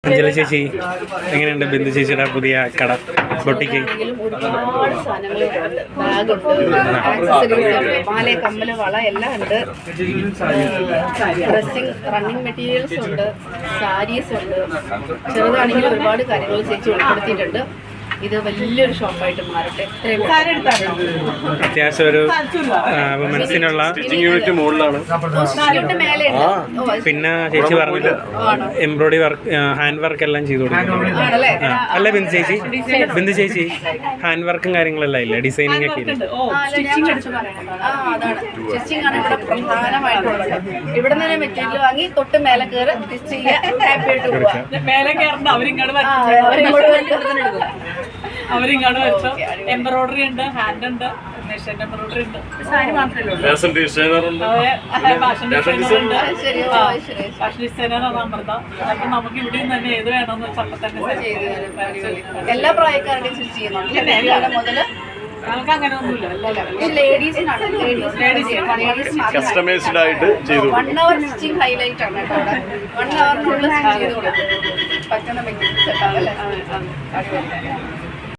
അഞ്ജലി ചേച്ചി എങ്ങനെയുണ്ട്? ബിന്ദു ചേച്ചിയുടെ പുതിയ കട ബൊട്ടിക്ക് ഒരുപാട് സാധനങ്ങളുണ്ട്. ബാഗുണ്ട്, ആക്സസറീസ്, മാല, കമ്മല്, വള എല്ലാം ഉണ്ട്. ഡ്രസ്സിങ്, റണ്ണിങ് മെറ്റീരിയൽസ് ഉണ്ട്, സാരീസ് ഉണ്ട്. ചെറുതാണെങ്കിൽ ഒരുപാട് കാര്യങ്ങൾ ചേച്ചി ഉൾപ്പെടുത്തിയിട്ടുണ്ട്. ഇത് വലിയൊരു ഷോപ്പായിട്ട് മാറട്ടെ. അത്യാവശ്യം ഒരു വുമൻസിനുള്ള യൂണിറ്റ് മുകളിലാണ്. പിന്നെ ചേച്ചി പറഞ്ഞിട്ട് എംബ്രോയിഡറി വർക്ക്, ഹാൻഡ് വർക്ക് എല്ലാം ചെയ്തു കൊടുക്കും. അല്ല ബിന്ദു ചേച്ചി ഹാൻഡ് വർക്കും കാര്യങ്ങളെല്ലാം ഇല്ലേ? ഡിസൈനിങ് ഒക്കെ ഇല്ലേ? സ്റ്റിച്ചിങ് ആണ് ഇവിടെ പ്രധാനമായിട്ടുള്ളത്. ഇവിടെ നിന്ന് മെറ്റീരിയൽ വാങ്ങി തൊട്ട് മേലെ കയറി സ്റ്റിച്ച് ചെയ്യാൻ ഹാപ്പി ആയിട്ട് പോവാം. അവരിങ്ങോട്ട് വെച്ചു. എംബ്രോയിഡറി ഉണ്ട്, ഹാൻഡ് ഉണ്ട്, മെഷീൻ എംബ്രോയിഡറി ഉണ്ട്. സാരി മാത്രമേ ഫാഷൻ ഡിസൈനർ ഉണ്ട്. ഫാഷൻ ഡിസൈനറാണ് അമൃത. അപ്പൊ നമുക്ക് ഇവിടെ തന്നെ ഏത് വേണമെന്ന് വെച്ചാൽ അപ്പൊ തന്നെ എല്ലാ പ്രായക്കാരുടെയും സ്റ്റിച്ച് ചെയ്യുന്നുണ്ട്. മുതല് നമുക്ക് അങ്ങനെ ഒന്നുമില്ല. ലേഡീസിനാണ് കസ്റ്റമൈസ്ഡ് ആയിട്ട് ചെയ്തു. 1 hour സ്റ്റിച്ചിങ് ഹൈലൈറ്റ് ആണ് കേട്ടോ. 1 hour സ്റ്റിച്ച് ചെയ്ത് കൊടുക്കും. പറ്റുന്ന മെറ്റീരിയൽസ് ഉണ്ടാവും അല്ലേ?